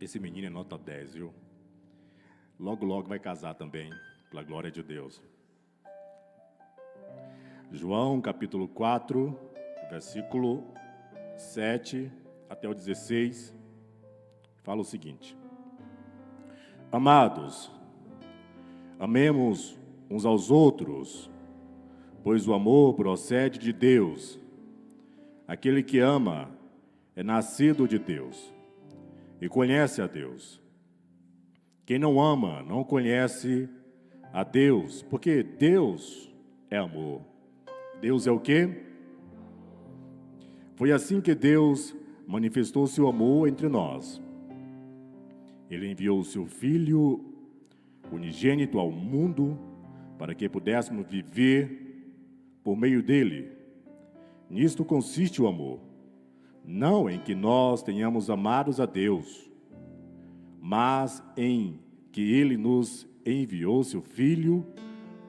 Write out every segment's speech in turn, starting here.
Esse menino é nota 10, viu? Logo, logo vai casar também, pela glória de Deus. João, capítulo 4, versículo 7 até o 16, fala o seguinte: Amados, amemos uns aos outros, pois o amor procede de Deus. Aquele que ama é nascido de Deus e conhece a Deus. Quem não ama não conhece a Deus, porque Deus é amor. Deus é o quê? Foi assim que Deus manifestou seu amor entre nós. Ele enviou o seu Filho unigênito ao mundo para que pudéssemos viver por meio dele. Nisto consiste o amor, não em que nós tenhamos amado a Deus, mas em que Ele nos enviou seu Filho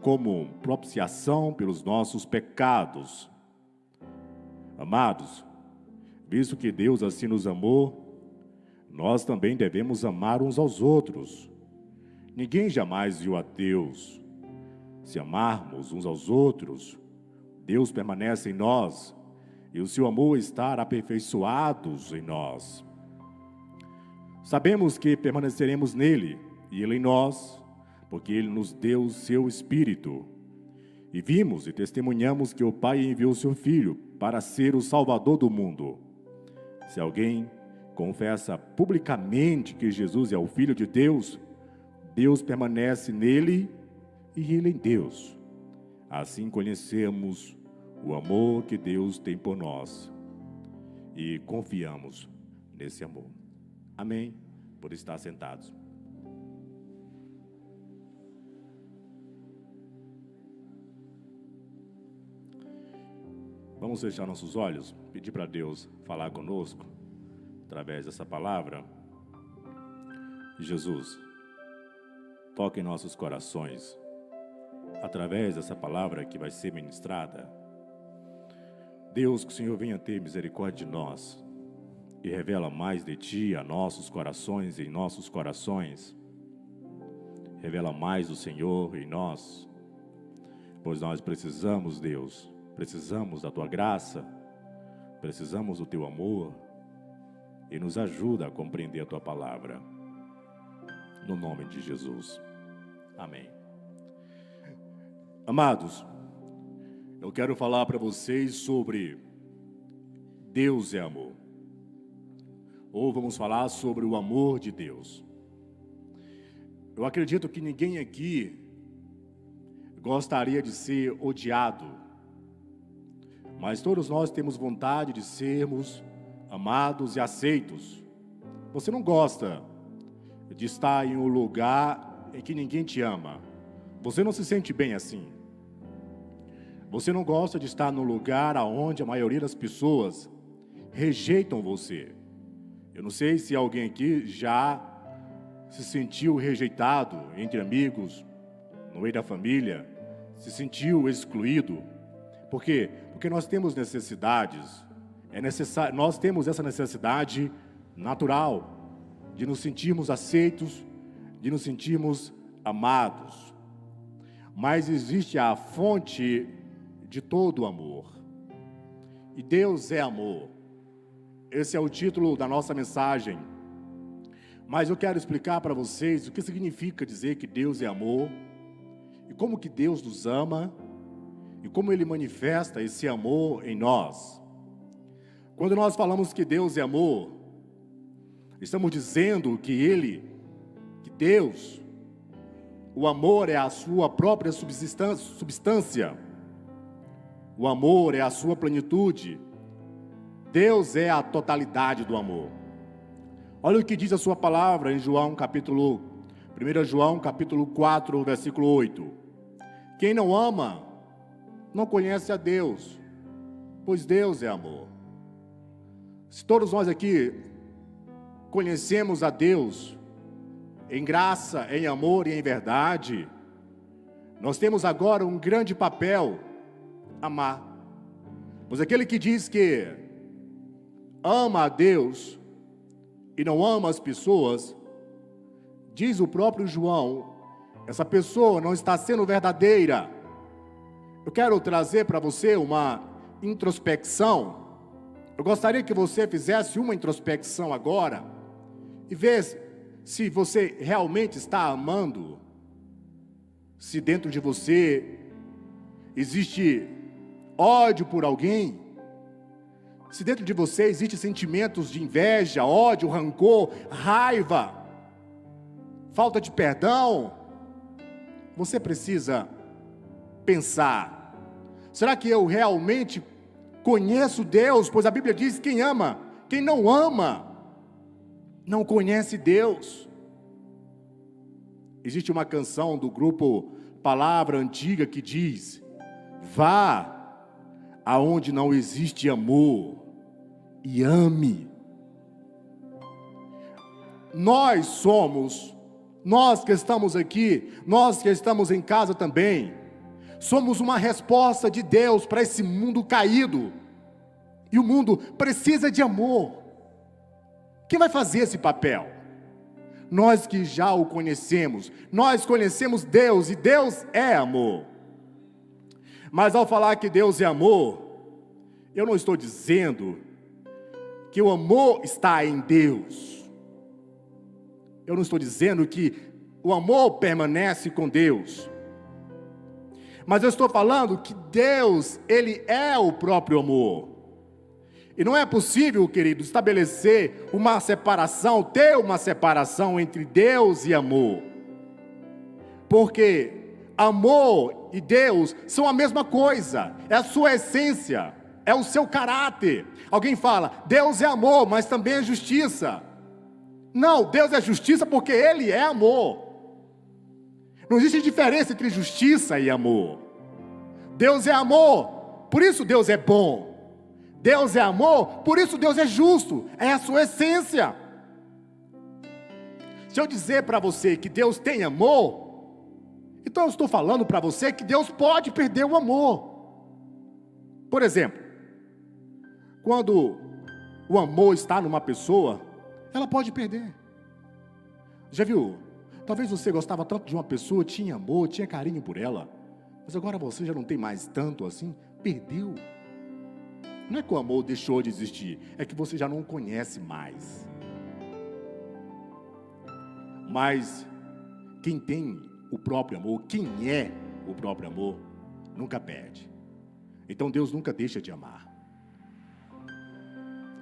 como propiciação pelos nossos pecados. Amados, visto que Deus assim nos amou, nós também devemos amar uns aos outros. Ninguém jamais viu a Deus. Se amarmos uns aos outros, Deus permanece em nós e o seu amor está aperfeiçoado em nós. Sabemos que permaneceremos nele e ele em nós, porque ele nos deu o seu Espírito. E vimos e testemunhamos que o Pai enviou seu Filho para ser o Salvador do mundo. Se alguém confessa publicamente que Jesus é o Filho de Deus, Deus permanece nele e ele em Deus. Assim conhecemos o amor que Deus tem por nós e confiamos nesse amor. Amém? Por estar sentados. Vamos fechar nossos olhos, pedir para Deus falar conosco através dessa palavra. Jesus, toque em nossos corações através dessa palavra que vai ser ministrada. Deus, que o Senhor venha ter misericórdia de nós e revela mais de Ti a nossos corações e em nossos corações. Revela mais do Senhor em nós, pois nós precisamos, Deus, precisamos da Tua graça, precisamos do Teu amor, e nos ajuda a compreender a Tua palavra. No nome de Jesus. Amém. Amados, eu quero falar para vocês sobre Deus é amor. Ou vamos falar sobre o amor de Deus. Eu acredito que ninguém aqui gostaria de ser odiado, mas todos nós temos vontade de sermos amados e aceitos. Você não gosta de estar em um lugar em que ninguém te ama. Você não se sente bem assim. Você não gosta de estar num lugar onde a maioria das pessoas rejeitam você. Eu não sei se alguém aqui já se sentiu rejeitado entre amigos, no meio da família, se sentiu excluído. Por quê? Porque nós temos necessidades. Nós temos essa necessidade natural de nos sentirmos aceitos, de nos sentirmos amados. Mas existe a fonte de todo o amor. E Deus é amor. Esse é o título da nossa mensagem. Mas eu quero explicar para vocês o que significa dizer que Deus é amor, e como que Deus nos ama, e como Ele manifesta esse amor em nós. Quando nós falamos que Deus é amor, estamos dizendo que Deus, o amor é a sua própria substância. O amor é a sua plenitude. Deus é a totalidade do amor. Olha o que diz a sua palavra em 1 João capítulo 4, versículo 8. Quem não ama, não conhece a Deus, pois Deus é amor. Se todos nós aqui conhecemos a Deus, em graça, em amor e em verdade, nós temos agora um grande papel: amar. Pois aquele que diz que ama a Deus, e não ama as pessoas, diz o próprio João, essa pessoa não está sendo verdadeira. Eu quero trazer para você uma introspecção. Eu gostaria que você fizesse uma introspecção agora e vê se você realmente está amando, se dentro de você existe ódio por alguém, se dentro de você existem sentimentos de inveja, ódio, rancor, raiva, falta de perdão. Você precisa pensar: será que eu realmente conheço Deus? Pois a Bíblia diz: quem ama, quem não ama, não conhece Deus. Existe uma canção do grupo Palavra Antiga que diz: vá aonde não existe amor e ame. Nós que estamos aqui, nós que estamos em casa também, somos uma resposta de Deus para esse mundo caído. E o mundo precisa de amor. Quem vai fazer esse papel? Nós que já o conhecemos. Nós conhecemos Deus e Deus é amor. Mas ao falar que Deus é amor, eu não estou dizendo que o amor está em Deus. Eu não estou dizendo que o amor permanece com Deus. Mas eu estou falando que Deus, Ele é o próprio amor. E não é possível, querido, estabelecer uma separação, ter uma separação entre Deus e amor. Porque amor e Deus são a mesma coisa, é a sua essência, é o seu caráter. Alguém fala: Deus é amor, mas também é justiça. Não, Deus é justiça porque Ele é amor. Não existe diferença entre justiça e amor. Deus é amor, por isso Deus é bom. Deus é amor, por isso Deus é justo, é a sua essência. Se eu dizer para você que Deus tem amor, então eu estou falando para você que Deus pode perder o amor. Por exemplo, quando o amor está numa pessoa, ela pode perder. Já viu? Talvez você gostava tanto de uma pessoa, tinha amor, tinha carinho por ela, mas agora você já não tem mais tanto assim, perdeu. Não é que o amor deixou de existir, é que você já não conhece mais. Mas quem tem o próprio amor, quem é o próprio amor, nunca perde. Então Deus nunca deixa de amar.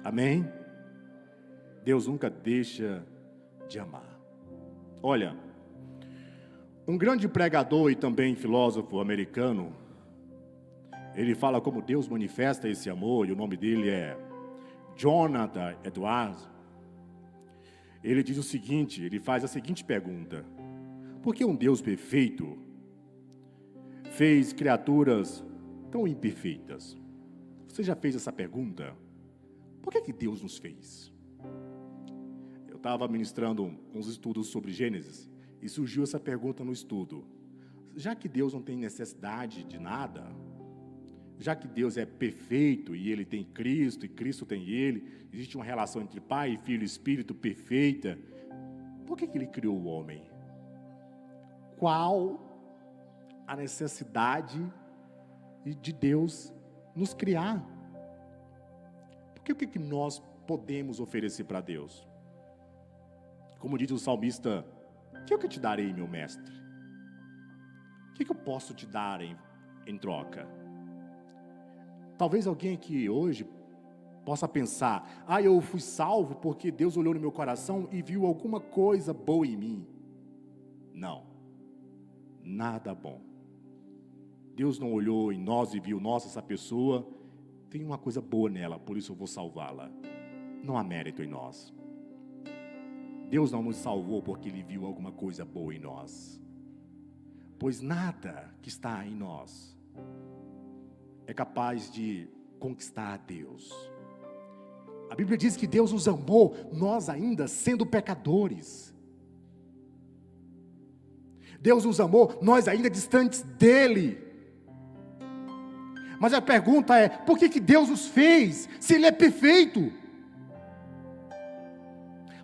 Amém? Deus nunca deixa de amar. Olha, um grande pregador e também filósofo americano, ele fala como Deus manifesta esse amor, e o nome dele é Jonathan Edwards. Ele diz o seguinte, ele faz a seguinte pergunta: por que um Deus perfeito fez criaturas tão imperfeitas? Você já fez essa pergunta? Por que Deus nos fez? Eu estava ministrando uns estudos sobre Gênesis, e surgiu essa pergunta no estudo: já que Deus não tem necessidade de nada, já que Deus é perfeito e Ele tem Cristo e Cristo tem Ele, existe uma relação entre Pai, Filho e Espírito perfeita, por que Ele criou o homem? Qual a necessidade de Deus nos criar? Porque o que nós podemos oferecer para Deus? Como diz o salmista: o que eu te darei, meu mestre? O que eu posso te dar em troca? Talvez alguém aqui hoje possa pensar: eu fui salvo porque Deus olhou no meu coração e viu alguma coisa boa em mim. Não, nada bom. Deus não olhou em nós e viu: nossa, essa pessoa tem uma coisa boa nela, por isso eu vou salvá-la. Não há mérito em nós. Deus não nos salvou porque Ele viu alguma coisa boa em nós, pois nada que está em nós é capaz de conquistar a Deus. A Bíblia diz que Deus nos amou, nós ainda sendo pecadores. Deus nos amou, nós ainda distantes dEle. Mas a pergunta é: por que Deus nos fez, se Ele é perfeito?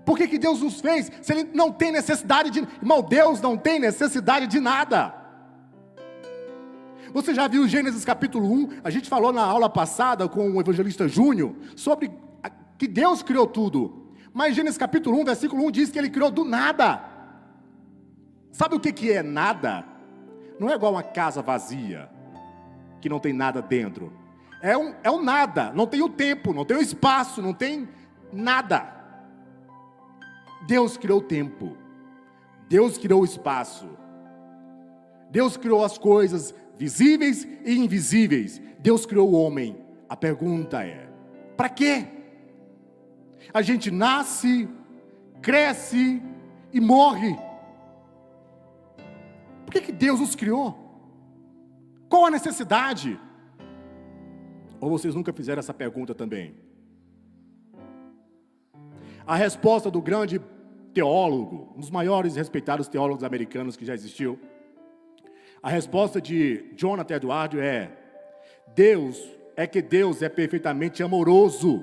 Por que Deus nos fez se Ele não tem necessidade de... Irmão, Deus não tem necessidade de nada. Você já viu Gênesis capítulo 1? A gente falou na aula passada com o evangelista Júnior sobre que Deus criou tudo. Mas Gênesis capítulo 1, versículo 1 diz que Ele criou do nada. Sabe o que é nada? Não é igual uma casa vazia, que não tem nada dentro. É um nada, não tem o tempo, não tem o espaço, não tem nada. Deus criou o tempo, Deus criou o espaço, Deus criou as coisas visíveis e invisíveis, Deus criou o homem. A pergunta é, para quê? A gente nasce, cresce e morre. Por que Deus nos criou? Qual a necessidade? Ou vocês nunca fizeram essa pergunta também? A resposta do grande teólogo, um dos maiores e respeitados teólogos americanos que já existiu, a resposta de Jonathan Edwards é: Deus é perfeitamente amoroso,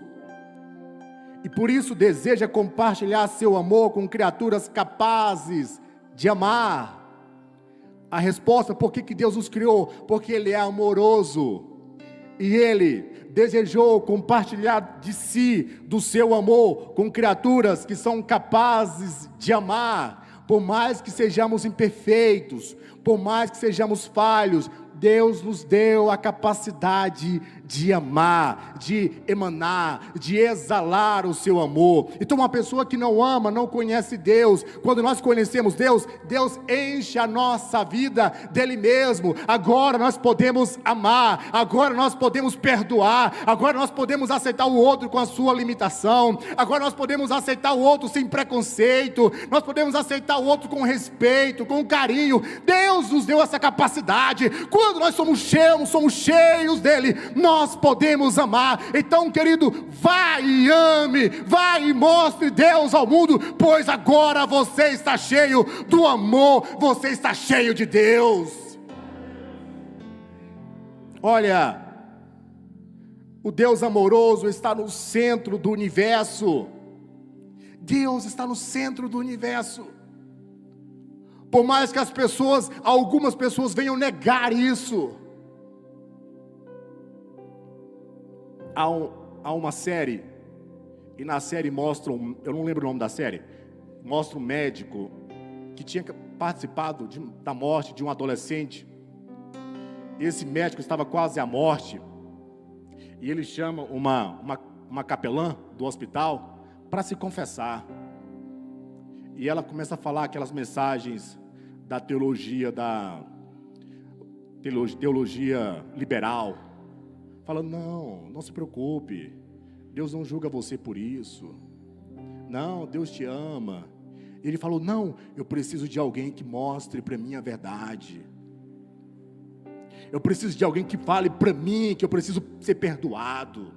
e por isso deseja compartilhar seu amor com criaturas capazes de amar. A resposta, por que Deus nos criou? Porque Ele é amoroso, e Ele desejou compartilhar de si, do seu amor, com criaturas que são capazes de amar. Por mais que sejamos imperfeitos, por mais que sejamos falhos, Deus nos deu a capacidade de amar, de emanar, de exalar o seu amor. Então uma pessoa que não ama, não conhece Deus. Quando nós conhecemos Deus, Deus enche a nossa vida dele mesmo. Agora nós podemos amar, agora nós podemos perdoar, agora nós podemos aceitar o outro com a sua limitação, agora nós podemos aceitar o outro sem preconceito, nós podemos aceitar o outro com respeito, com carinho. Deus nos deu essa capacidade. Quando nós somos cheios dele, nós podemos amar. Então, querido, vai e ame, vai e mostre Deus ao mundo, pois agora você está cheio do amor, você está cheio de Deus. Olha, o Deus amoroso está no centro do universo. Deus está no centro do universo. Por mais que algumas pessoas venham negar isso. Há uma série, e na série mostram, eu não lembro o nome da série, mostra um médico que tinha participado da morte de um adolescente. Esse médico estava quase à morte, e ele chama uma capelã do hospital para se confessar. E ela começa a falar aquelas mensagens da teologia liberal, falando: não se preocupe, Deus não julga você por isso, não, Deus te ama. E ele falou: não, eu preciso de alguém que mostre para mim a verdade, eu preciso de alguém que fale para mim que eu preciso ser perdoado,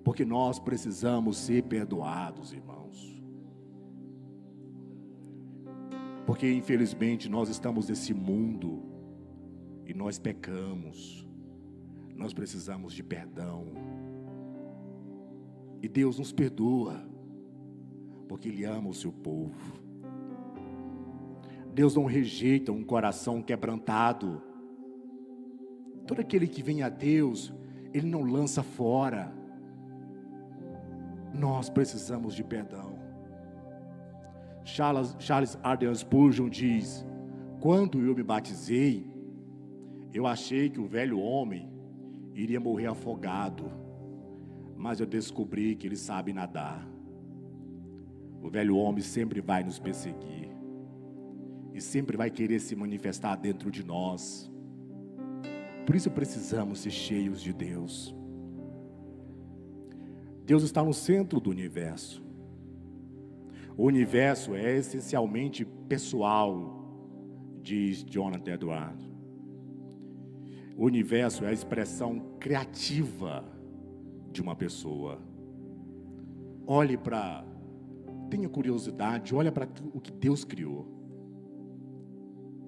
porque nós precisamos ser perdoados, irmãos. Porque infelizmente nós estamos nesse mundo e nós pecamos, nós precisamos de perdão, e Deus nos perdoa, porque Ele ama o seu povo. Deus não rejeita um coração quebrantado. Todo aquele que vem a Deus, Ele não lança fora. Nós precisamos de perdão. Charles Haddon Spurgeon diz: quando eu me batizei, eu achei que o velho homem iria morrer afogado, mas eu descobri que ele sabe nadar. O velho homem sempre vai nos perseguir e sempre vai querer se manifestar dentro de nós. Por isso precisamos ser cheios de Deus. Deus está no centro do universo. O universo é essencialmente pessoal, diz Jonathan Edwards. O universo é a expressão criativa de uma pessoa. Tenha curiosidade, olha para o que Deus criou.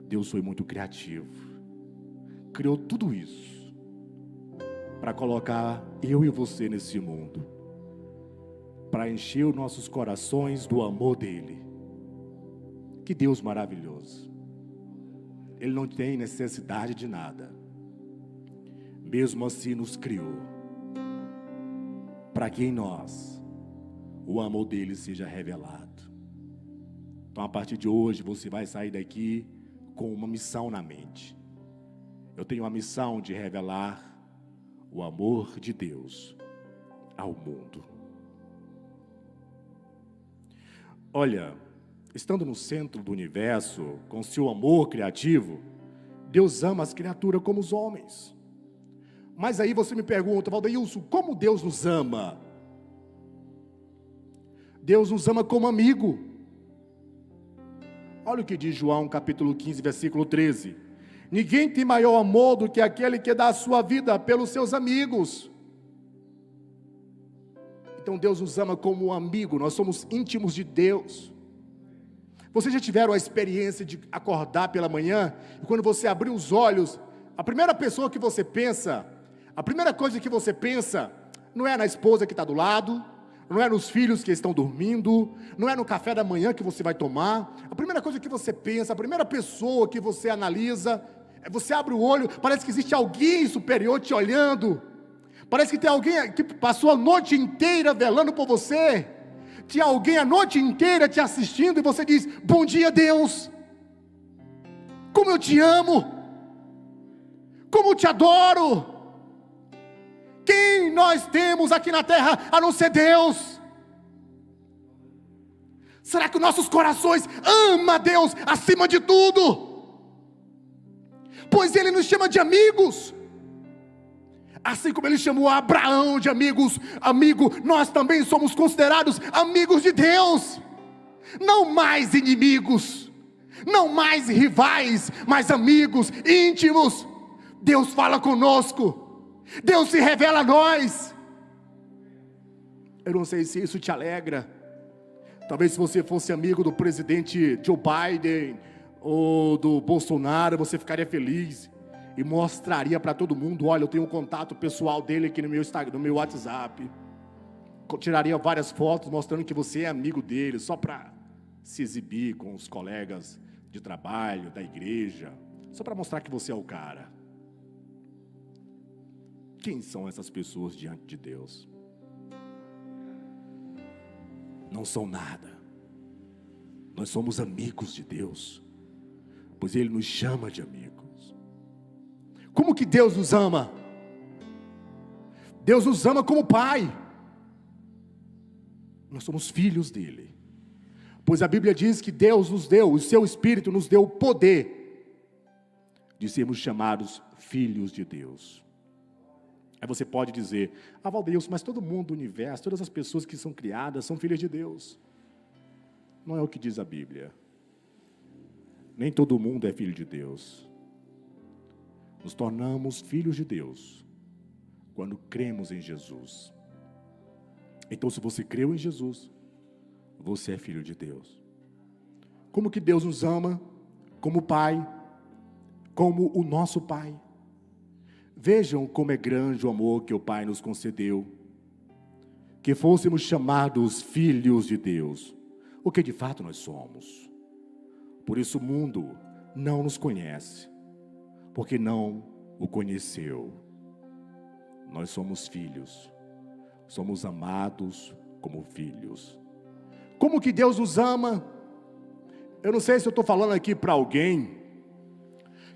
Deus foi muito criativo. Criou tudo isso para colocar eu e você nesse mundo. para encher os nossos corações do amor dele. Que Deus maravilhoso. Ele não tem necessidade de nada. Mesmo assim nos criou, para que em nós o amor dele seja revelado. Então, a partir de hoje, você vai sair daqui com uma missão na mente. Eu tenho a missão de revelar o amor de Deus ao mundo. Olha, estando no centro do universo, com seu amor criativo, Deus ama as criaturas como os homens. Mas aí você me pergunta, Valdeilson, como Deus nos ama? Deus nos ama como amigo. Olha o que diz João capítulo 15, versículo 13. Ninguém tem maior amor do que aquele que dá a sua vida pelos seus amigos. Então Deus nos ama como um amigo, nós somos íntimos de Deus. Vocês já tiveram a experiência de acordar pela manhã, e quando você abrir os olhos, a primeira pessoa que você pensa, a primeira coisa que você pensa, não é na esposa que está do lado, não é nos filhos que estão dormindo, não é no café da manhã que você vai tomar. A primeira coisa que você pensa, a primeira pessoa que você analisa, você abre o olho, parece que existe alguém superior te olhando, parece que tem alguém que passou a noite inteira velando por você, tinha alguém a noite inteira te assistindo, e você diz, bom dia Deus, como eu te amo, como eu te adoro. Quem nós temos aqui na terra a não ser Deus? Será que nossos corações amam Deus acima de tudo? Pois Ele nos chama de amigos. Assim como Ele chamou Abraão de amigo, nós também somos considerados amigos de Deus. Não mais inimigos, não mais rivais, mas amigos íntimos. Deus fala conosco, Deus se revela a nós. Eu não sei se isso te alegra. Talvez se você fosse amigo do presidente Joe Biden ou do Bolsonaro, você ficaria feliz e mostraria para todo mundo, olha, eu tenho um contato pessoal dele aqui no meu Instagram, no meu WhatsApp. Tiraria várias fotos mostrando que você é amigo dele, só para se exibir com os colegas de trabalho, da igreja, só para mostrar que você é o cara. Quem são essas pessoas diante de Deus? Não são nada. Nós somos amigos de Deus, pois Ele nos chama de amigos. Como que Deus nos ama? Deus nos ama como Pai. Nós somos filhos dEle, pois a Bíblia diz que Deus nos deu, o seu Espírito nos deu o poder de sermos chamados filhos de Deus. Aí você pode dizer, Valdeilson, mas todo mundo do universo, todas as pessoas que são criadas são filhas de Deus. Não é o que diz a Bíblia. Nem todo mundo é filho de Deus. Nos tornamos filhos de Deus quando cremos em Jesus. Então, se você creu em Jesus, você é filho de Deus. Como que Deus nos ama? Como Pai, como o nosso Pai. Vejam como é grande o amor que o Pai nos concedeu, que fôssemos chamados filhos de Deus, o que de fato nós somos. Por isso o mundo não nos conhece, porque não o conheceu. Nós somos filhos, somos amados como filhos. Como que Deus nos ama? Eu não sei se eu estou falando aqui para alguém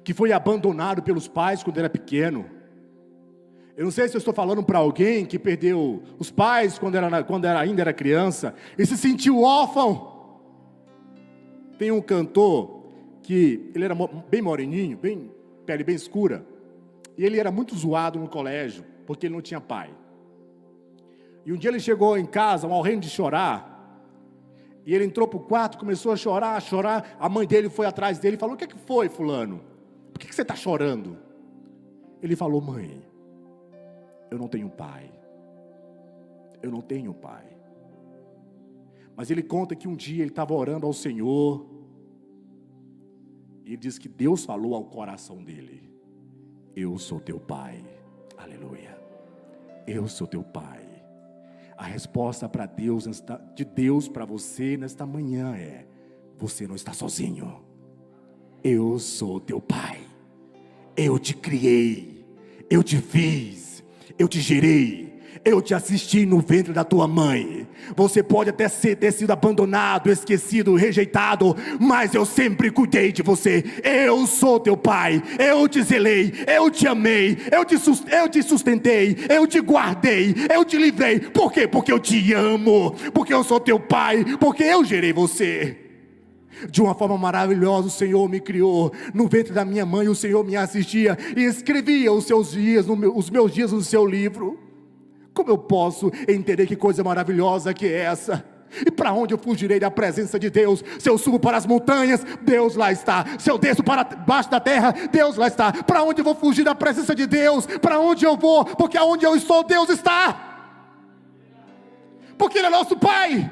que foi abandonado pelos pais quando era pequeno. Eu não sei se eu estou falando para alguém que perdeu os pais quando ainda era criança e se sentiu órfão. Tem um cantor que ele era bem moreninho, pele bem escura, e ele era muito zoado no colégio porque ele não tinha pai. E um dia ele chegou em casa morrendo de chorar, e ele entrou para o quarto, começou a chorar. A mãe dele foi atrás dele e falou, o que foi, fulano? Por que você está chorando? Ele falou, mãe, eu não tenho pai. Eu não tenho pai. Mas ele conta que um dia ele estava orando ao Senhor, e ele diz que Deus falou ao coração dele, eu sou teu pai. Aleluia. Eu sou teu pai. A resposta para Deus, de Deus para você nesta manhã é: você não está sozinho. Eu sou teu pai. Eu te criei. Eu te fiz. Eu te gerei. Eu te assisti no ventre da tua mãe. Você pode até ter sido abandonado, esquecido, rejeitado, mas eu sempre cuidei de você. Eu sou teu pai. Eu te zelei. Eu te amei. Eu te sustentei. Eu te guardei. Eu te livrei. Por quê? Porque eu te amo. Porque eu sou teu pai. Porque eu gerei você. De uma forma maravilhosa o Senhor me criou. No ventre da minha mãe o Senhor me assistia e escrevia os meus dias no seu livro. Como eu posso entender que coisa maravilhosa que é essa? E para onde eu fugirei da presença de Deus? Se eu subo para as montanhas, Deus lá está. Se eu desço para baixo da terra, Deus lá está. Para onde eu vou fugir da presença de Deus? Para onde eu vou? Porque aonde eu estou, Deus está. Porque Ele é nosso Pai.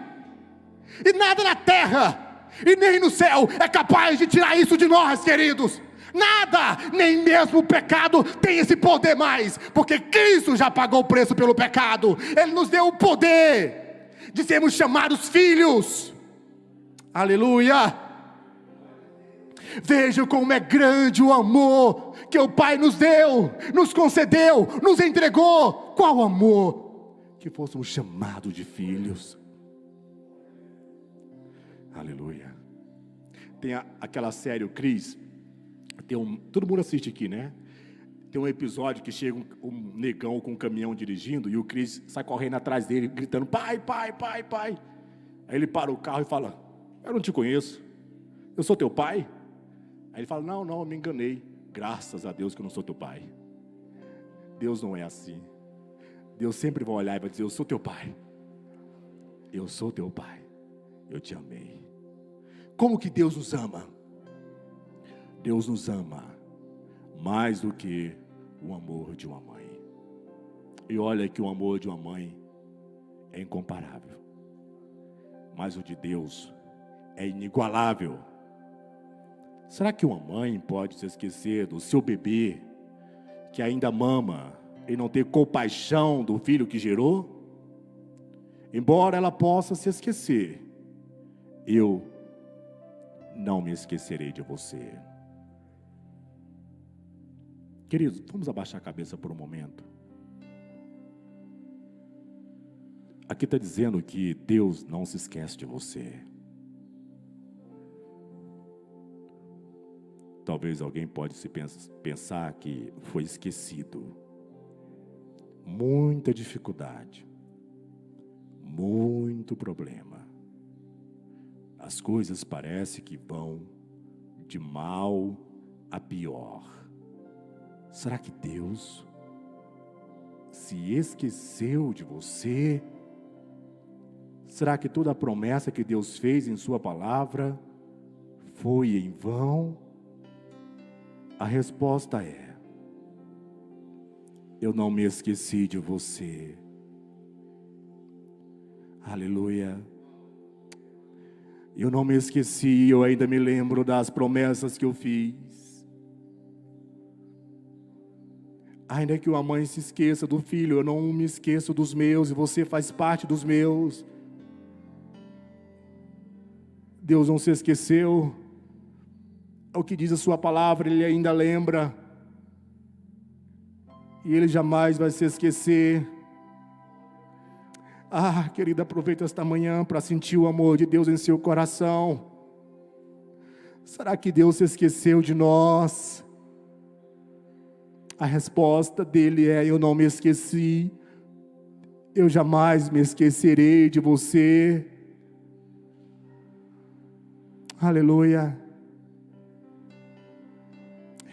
E nada na terra e nem no céu é capaz de tirar isso de nós, queridos. Nada, nem mesmo o pecado tem esse poder mais, porque Cristo já pagou o preço pelo pecado. Ele nos deu o poder de sermos chamados filhos. Aleluia. Veja como é grande o amor que o Pai nos deu, nos concedeu, nos entregou. Qual amor? Que fôssemos chamados de filhos. Aleluia. Tem aquela série, o Chris. Todo mundo assiste aqui, né? Tem um episódio que chega um negão com um caminhão dirigindo e o Chris sai correndo atrás dele, gritando: pai, pai, pai, pai. Aí ele para o carro e fala: eu não te conheço, eu sou teu pai? Aí ele fala: não, eu me enganei, graças a Deus que eu não sou teu pai. Deus não é assim. Deus sempre vai olhar e vai dizer: eu sou teu pai. Eu sou teu pai, eu te amei. Como que Deus nos ama? Deus nos ama mais do que o amor de uma mãe. E olha que o amor de uma mãe é incomparável, mas o de Deus é inigualável. Será que uma mãe pode se esquecer do seu bebê que ainda mama e não ter compaixão do filho que gerou? Embora ela possa se esquecer, eu não me esquecerei de você. Queridos, vamos abaixar a cabeça por um momento. Aqui está dizendo que Deus não se esquece de você. Talvez alguém pode pensar que foi esquecido. Muita dificuldade, muito problema. As coisas parecem que vão de mal a pior. Será que Deus se esqueceu de você? Será que toda a promessa que Deus fez em sua palavra foi em vão? A resposta é: eu não me esqueci de você. Aleluia. Eu não me esqueci, eu ainda me lembro das promessas que eu fiz. Ainda que uma mãe se esqueça do filho, eu não me esqueço dos meus, e você faz parte dos meus. Deus não se esqueceu. É o que diz a sua palavra, Ele ainda lembra. E Ele jamais vai se esquecer. Ah, querida, aproveita esta manhã para sentir o amor de Deus em seu coração. Será que Deus se esqueceu de nós? A resposta dele é: eu não me esqueci. Eu jamais me esquecerei de você. Aleluia.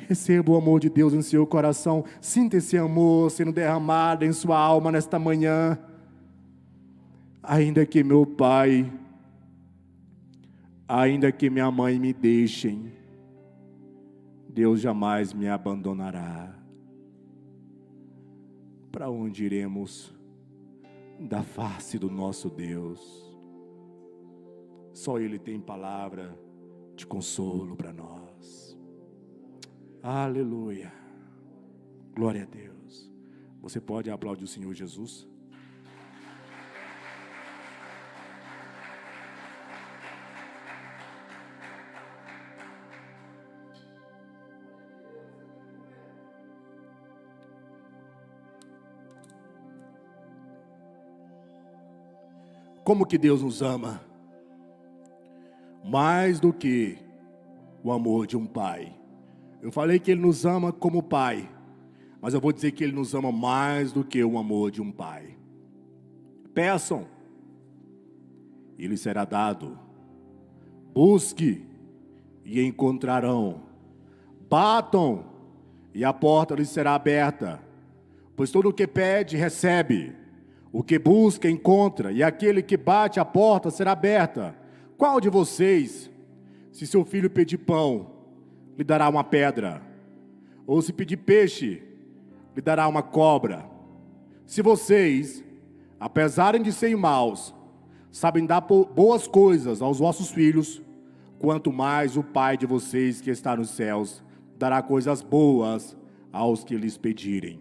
Receba o amor de Deus em seu coração. Sinta esse amor sendo derramado em sua alma nesta manhã. Ainda que meu pai, ainda que minha mãe me deixem, Deus jamais me abandonará. Para onde iremos da face do nosso Deus? Só Ele tem palavra de consolo para nós. Aleluia. Glória a Deus. Você pode aplaudir o Senhor Jesus? Como que Deus nos ama? Mais do que o amor de um pai. Eu falei que Ele nos ama como pai, mas eu vou dizer que Ele nos ama mais do que o amor de um pai. Peçam, e lhes será dado. Busque, e encontrarão. Batam, e a porta lhes será aberta. Pois todo o que pede, recebe. O que busca, encontra. E aquele que bate, a porta será aberta. Qual de vocês, se seu filho pedir pão, lhe dará uma pedra? Ou se pedir peixe, lhe dará uma cobra? Se vocês, apesar de serem maus, sabem dar boas coisas aos vossos filhos, quanto mais o Pai de vocês que está nos céus dará coisas boas aos que lhes pedirem.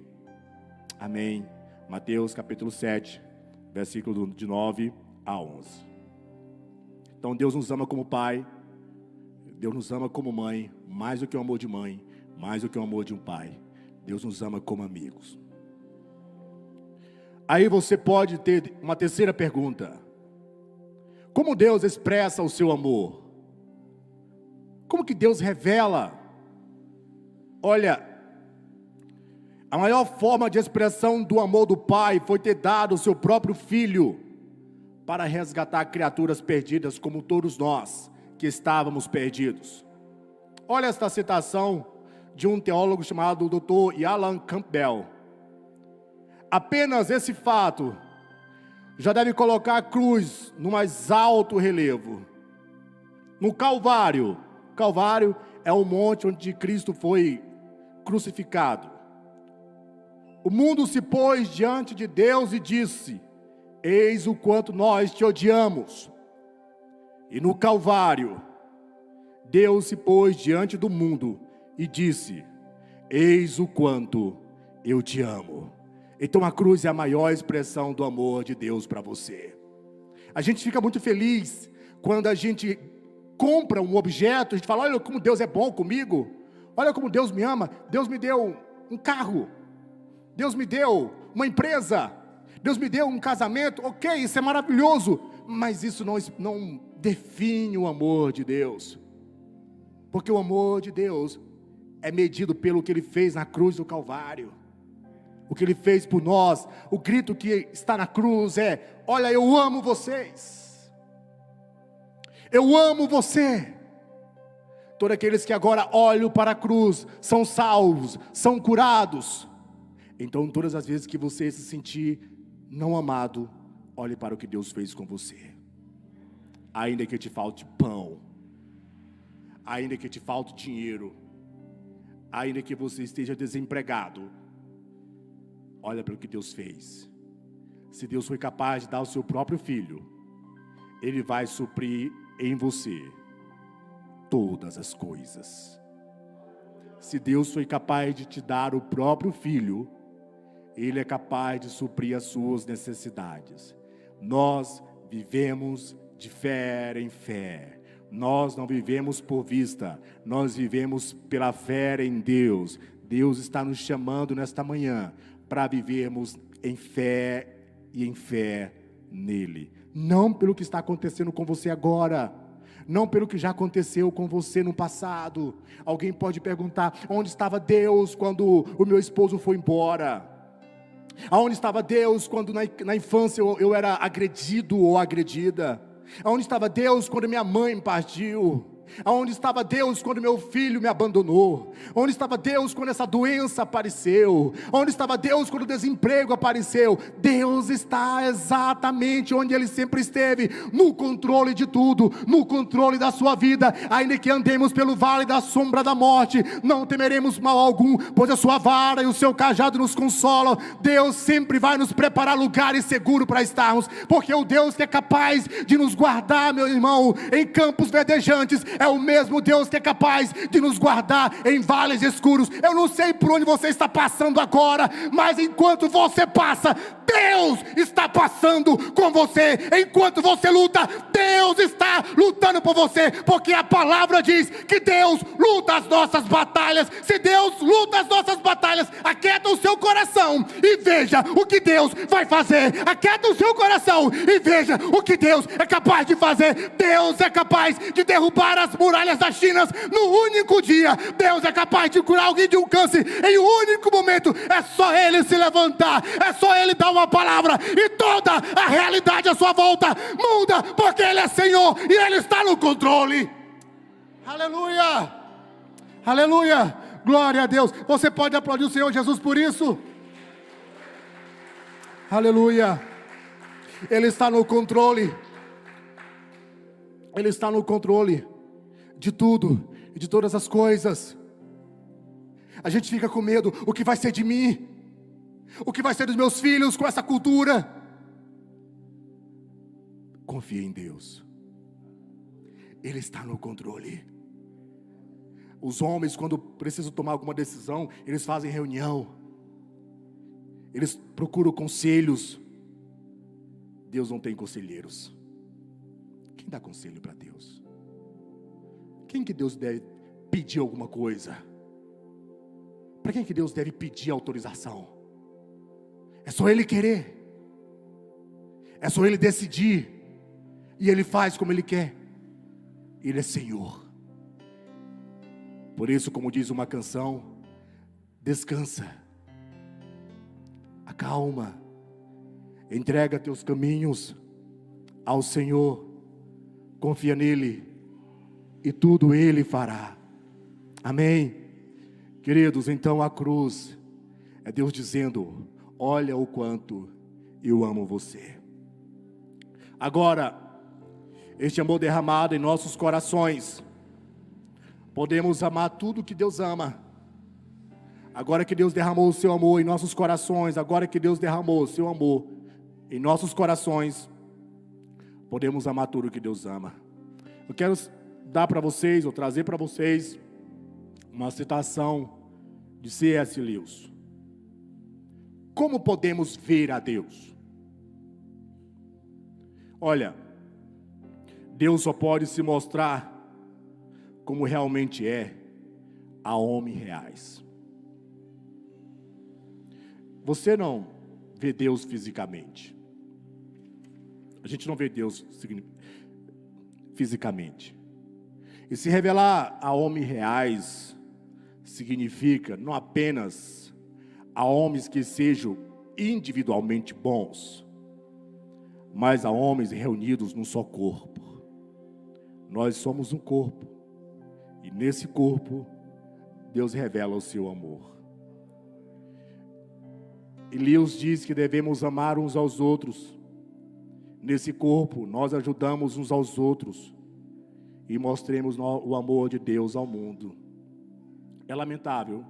Amém. Mateus capítulo 7, versículo de 9 a 11. Então Deus nos ama como pai, Deus nos ama como mãe, mais do que o amor de mãe, mais do que o amor de um pai. Deus nos ama como amigos. Aí você pode ter uma terceira pergunta: como Deus expressa o seu amor? Como que Deus revela? Olha, a maior forma de expressão do amor do Pai foi ter dado o seu próprio Filho para resgatar criaturas perdidas como todos nós que estávamos perdidos. Olha esta citação de um teólogo chamado Dr. Alan Campbell. Apenas esse fato já deve colocar a cruz no mais alto relevo. No Calvário, Calvário é o monte onde Cristo foi crucificado. O mundo se pôs diante de Deus e disse: eis o quanto nós te odiamos. E no Calvário, Deus se pôs diante do mundo e disse: eis o quanto eu te amo. Então a cruz é a maior expressão do amor de Deus para você. A gente fica muito feliz quando a gente compra um objeto, a gente fala: olha como Deus é bom comigo, olha como Deus me ama. Deus me deu um carro, Deus me deu uma empresa, Deus me deu um casamento. Ok, isso é maravilhoso, mas isso não define o amor de Deus, porque o amor de Deus é medido pelo que Ele fez na cruz do Calvário, o que Ele fez por nós. O grito que está na cruz é: olha, eu amo vocês, eu amo você. Todos aqueles que agora olham para a cruz são salvos, são curados. Então todas as vezes que você se sentir não amado, olhe para o que Deus fez com você. Ainda que te falte pão, ainda que te falte dinheiro, ainda que você esteja desempregado, olha para o que Deus fez. Se Deus foi capaz de dar o seu próprio filho, Ele vai suprir em você todas as coisas. Se Deus foi capaz de te dar o próprio filho, Ele é capaz de suprir as suas necessidades. Nós vivemos de fé em fé. Nós não vivemos por vista, nós vivemos pela fé em Deus. Deus está nos chamando nesta manhã para vivermos em fé e em fé nele. Não pelo que está acontecendo com você agora, não pelo que já aconteceu com você no passado. Alguém pode perguntar: onde estava Deus quando o meu esposo foi embora? Aonde estava Deus quando na infância eu era agredido ou agredida? Aonde estava Deus quando minha mãe partiu? Aonde estava Deus quando meu filho me abandonou? Onde estava Deus quando essa doença apareceu? Onde estava Deus quando o desemprego apareceu? Deus está exatamente onde Ele sempre esteve, no controle de tudo, no controle da sua vida. Ainda que andemos pelo vale da sombra da morte, não temeremos mal algum, pois a sua vara e o seu cajado nos consolam. Deus sempre vai nos preparar lugares seguros para estarmos, porque o Deus que é capaz de nos guardar, meu irmão, em campos verdejantes, é o mesmo Deus que é capaz de nos guardar em vales escuros. Eu não sei por onde você está passando agora, mas enquanto você passa, Deus está passando com você. Enquanto você luta, Deus está lutando por você, porque a palavra diz que Deus luta as nossas batalhas. Se Deus luta as nossas batalhas, aquieta o seu coração e veja o que Deus vai fazer. Aquieta o seu coração e veja o que Deus é capaz de fazer. Deus é capaz de derrubar as muralhas das Chinas no único dia. Deus é capaz de curar alguém de um câncer em um único momento. É só Ele se levantar, é só Ele dar uma palavra e toda a realidade à sua volta muda, porque Ele é Senhor e Ele está no controle. Aleluia, aleluia, glória a Deus. Você pode aplaudir o Senhor Jesus por isso? Aleluia. Ele está no controle. Ele está no controle de tudo e de todas as coisas. A gente fica com medo, o que vai ser de mim? O que vai ser dos meus filhos com essa cultura? Confia em Deus. Ele está no controle. Os homens, quando precisam tomar alguma decisão, eles fazem reunião. Eles procuram conselhos. Deus não tem conselheiros. Quem dá conselho para Deus? Quem que Deus deve pedir alguma coisa? Para quem que Deus deve pedir autorização? É só Ele querer. É só Ele decidir. E Ele faz como Ele quer. Ele é Senhor. Por isso, como diz uma canção, descansa, acalma, entrega teus caminhos ao Senhor, confia nele e tudo Ele fará. Amém? Queridos, então a cruz é Deus dizendo: olha o quanto eu amo você. Agora, este amor derramado em nossos corações, podemos amar tudo que Deus ama. Agora que Deus derramou o seu amor em nossos corações, agora que Deus derramou o seu amor em nossos corações, podemos amar tudo que Deus ama. Eu quero dar para vocês, ou trazer para vocês, uma citação de C.S. Lewis. Como podemos ver a Deus? Olha, Deus só pode se mostrar como realmente é a homens reais. Você não vê Deus fisicamente. A gente não vê Deus fisicamente. E se revelar a homens reais significa não apenas a homens que sejam individualmente bons, mas a homens reunidos num só corpo. Nós somos um corpo, e nesse corpo Deus revela o seu amor. E Lewis diz que devemos amar uns aos outros. Nesse corpo nós ajudamos uns aos outros e mostremos o amor de Deus ao mundo. É lamentável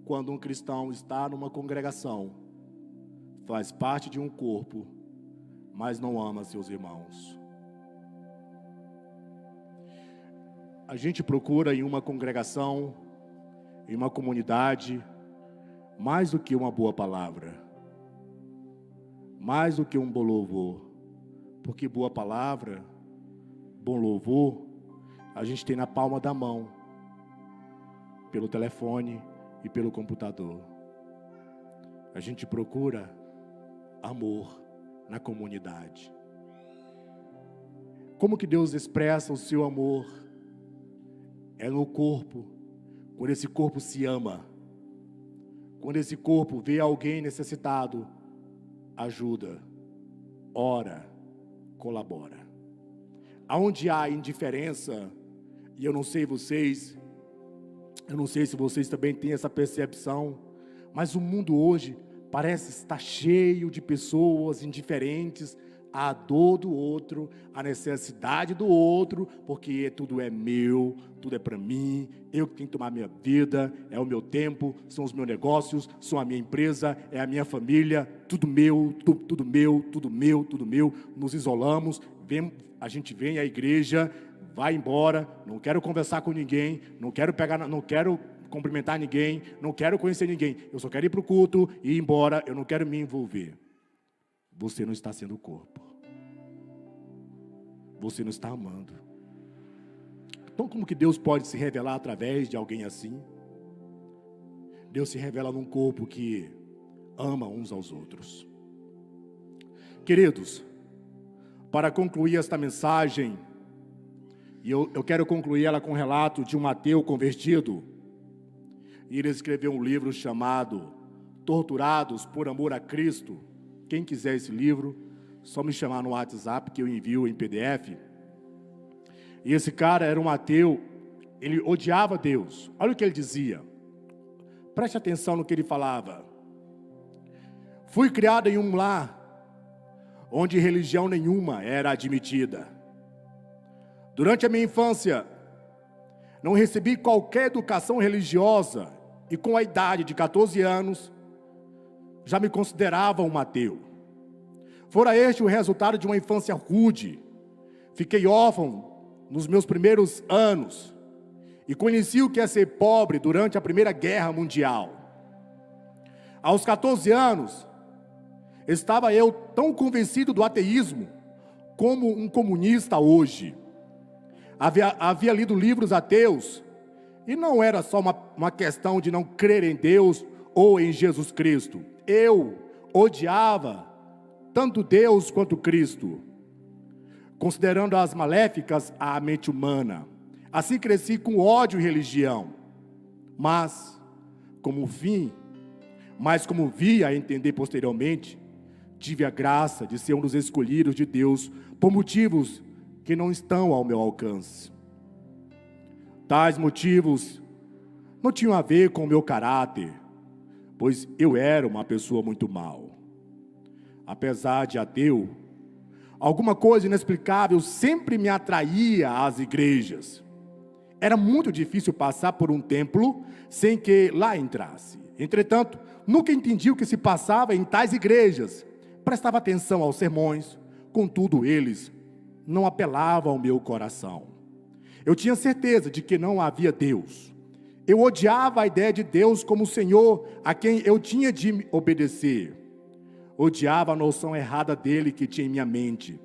quando um cristão está numa congregação, faz parte de um corpo, mas não ama seus irmãos. A gente procura em uma congregação, em uma comunidade, mais do que uma boa palavra, mais do que um bom louvor, porque boa palavra, bom louvor, a gente tem na palma da mão, pelo telefone e pelo computador. A gente procura amor na comunidade. Como que Deus expressa o seu amor? É no corpo, quando esse corpo se ama, quando esse corpo vê alguém necessitado, ajuda, ora, colabora. Aonde há indiferença, e eu não sei se vocês também têm essa percepção, mas o mundo hoje parece estar cheio de pessoas indiferentes à dor do outro, à necessidade do outro, porque tudo é meu, tudo é para mim, eu que tenho que tomar a minha vida, é o meu tempo, são os meus negócios, são a minha empresa, é a minha família, tudo meu, tudo meu, tudo meu, tudo meu. Nos isolamos, a gente vem à igreja, vai embora, não quero conversar com ninguém, não quero cumprimentar ninguém, não quero conhecer ninguém, eu só quero ir para o culto e ir embora, eu não quero me envolver. Você não está sendo corpo. Você não está amando. Então, como que Deus pode se revelar através de alguém assim? Deus se revela num corpo que ama uns aos outros. Queridos, para concluir esta mensagem, e eu quero concluir ela com um relato de um ateu convertido. E ele escreveu um livro chamado Torturados por Amor a Cristo. Quem quiser esse livro, só me chamar no WhatsApp que eu envio em PDF. E esse cara era um ateu, ele odiava Deus. Olha o que ele dizia. Preste atenção no que ele falava. Fui criado em um lar onde religião nenhuma era admitida. Durante a minha infância, não recebi qualquer educação religiosa e com a idade de 14 anos, já me considerava um ateu. Fora este o resultado de uma infância rude. Fiquei órfão nos meus primeiros anos e conheci o que é ser pobre durante a Primeira Guerra Mundial. Aos 14 anos, estava eu tão convencido do ateísmo como um comunista hoje. Havia lido livros ateus, e não era só uma questão de não crer em Deus ou em Jesus Cristo. Eu odiava tanto Deus quanto Cristo, considerando as maléficas à mente humana. Assim cresci com ódio e religião, mas como vi a entender posteriormente, tive a graça de ser um dos escolhidos de Deus por motivos que não estão ao meu alcance. Tais motivos não tinham a ver com o meu caráter, pois eu era uma pessoa muito mal. Apesar de ateu, alguma coisa inexplicável sempre me atraía às igrejas. Era muito difícil passar por um templo sem que lá entrasse. Entretanto, nunca entendi o que se passava em tais igrejas. Prestava atenção aos sermões, contudo eles não apelavam ao meu coração. Eu tinha certeza de que não havia Deus. Eu odiava a ideia de Deus como o Senhor a quem eu tinha de obedecer. Odiava a noção errada dele que tinha em minha mente.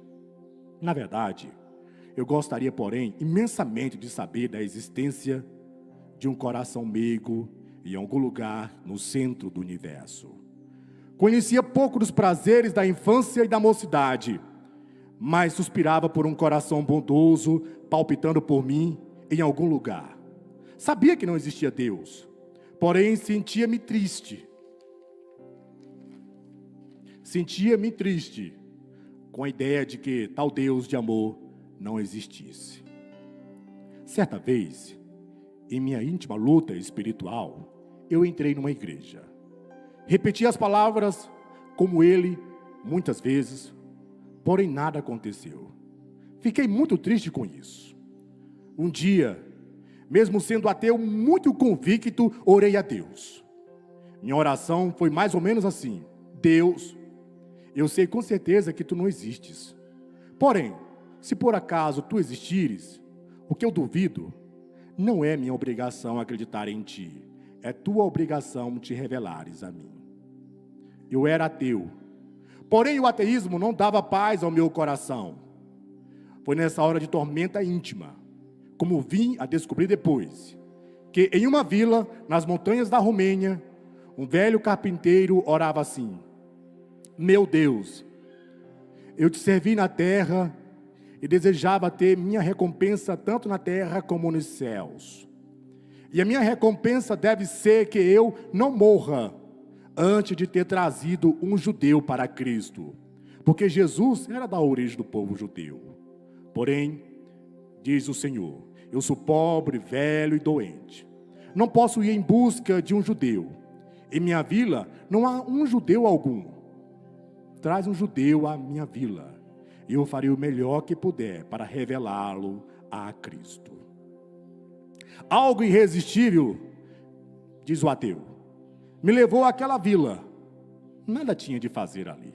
Na verdade, eu gostaria, porém, imensamente de saber da existência de um coração meigo em algum lugar no centro do universo. Conhecia pouco dos prazeres da infância e da mocidade, mas suspirava por um coração bondoso, palpitando por mim em algum lugar. Sabia que não existia Deus, porém sentia-me triste. Sentia-me triste com a ideia de que tal Deus de amor não existisse. Certa vez, em minha íntima luta espiritual, eu entrei numa igreja. Repeti as palavras como ele, muitas vezes, porém nada aconteceu. Fiquei muito triste com isso. Um dia, mesmo sendo ateu muito convicto, orei a Deus. Minha oração foi mais ou menos assim: Deus, eu sei com certeza que tu não existes. Porém, se por acaso tu existires, o que eu duvido, não é minha obrigação acreditar em ti. É tua obrigação te revelares a mim. Eu era ateu. Porém, o ateísmo não dava paz ao meu coração. Foi nessa hora de tormenta íntima, como vim a descobrir depois, que em uma vila, nas montanhas da Romênia, um velho carpinteiro orava assim: meu Deus, eu te servi na terra e desejava ter minha recompensa tanto na terra como nos céus. E a minha recompensa deve ser que eu não morra antes de ter trazido um judeu para Cristo, porque Jesus era da origem do povo judeu. Porém, diz o Senhor, eu sou pobre, velho e doente. Não posso ir em busca de um judeu. Em minha vila não há um judeu algum. Traz um judeu à minha vila, e eu farei o melhor que puder para revelá-lo a Cristo. Algo irresistível, diz o ateu, me levou àquela vila. Nada tinha de fazer ali.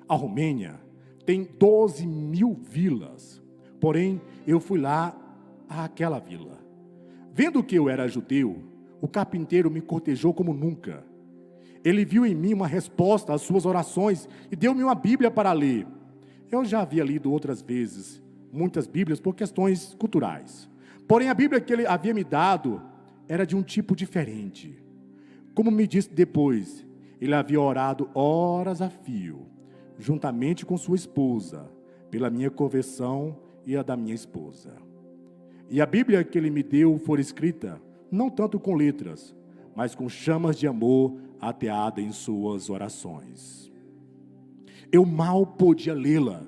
A Romênia tem 12.000 vilas, porém eu fui lá àquela vila. Vendo que eu era judeu, o carpinteiro me cortejou como nunca. Ele viu em mim uma resposta às suas orações e deu-me uma Bíblia para ler. Eu já havia lido outras vezes muitas Bíblias por questões culturais. Porém, a Bíblia que ele havia me dado era de um tipo diferente. Como me disse depois, ele havia orado horas a fio, juntamente com sua esposa, pela minha conversão e a da minha esposa. E a Bíblia que ele me deu foi escrita, não tanto com letras, mas com chamas de amor ateada em suas orações. Eu mal podia lê-la,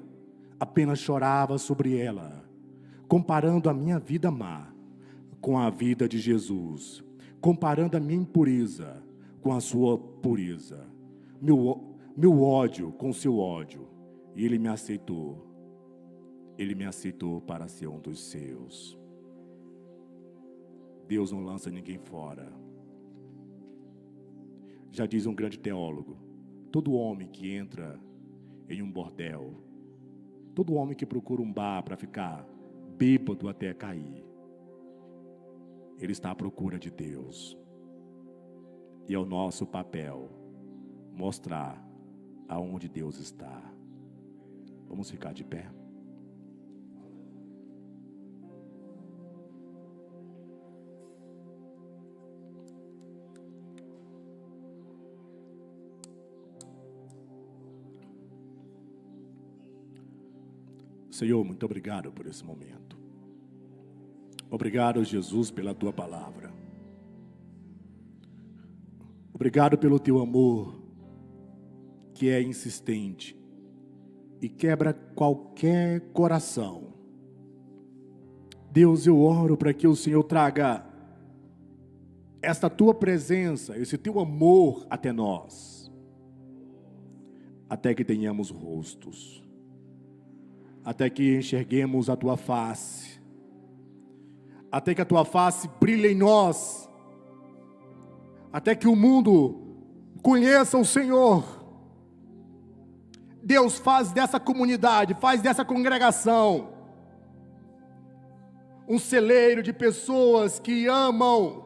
apenas chorava sobre ela, comparando a minha vida má com a vida de Jesus, comparando a minha impureza com a sua pureza, meu ódio com o seu ódio, e ele me aceitou para ser um dos seus. Deus não lança ninguém fora. Já diz um grande teólogo, todo homem que entra em um bordel, todo homem que procura um bar para ficar bêbado até cair, ele está à procura de Deus. E é o nosso papel mostrar aonde Deus está. Vamos ficar de pé. Senhor, muito obrigado por esse momento. Obrigado, Jesus, pela Tua palavra. Obrigado pelo Teu amor, que é insistente e quebra qualquer coração. Deus, eu oro para que o Senhor traga esta Tua presença, esse Teu amor até nós, até que tenhamos rostos, até que enxerguemos a Tua face, até que a Tua face brilhe em nós, até que o mundo conheça o Senhor. Deus, faz dessa comunidade, faz dessa congregação um celeiro de pessoas que amam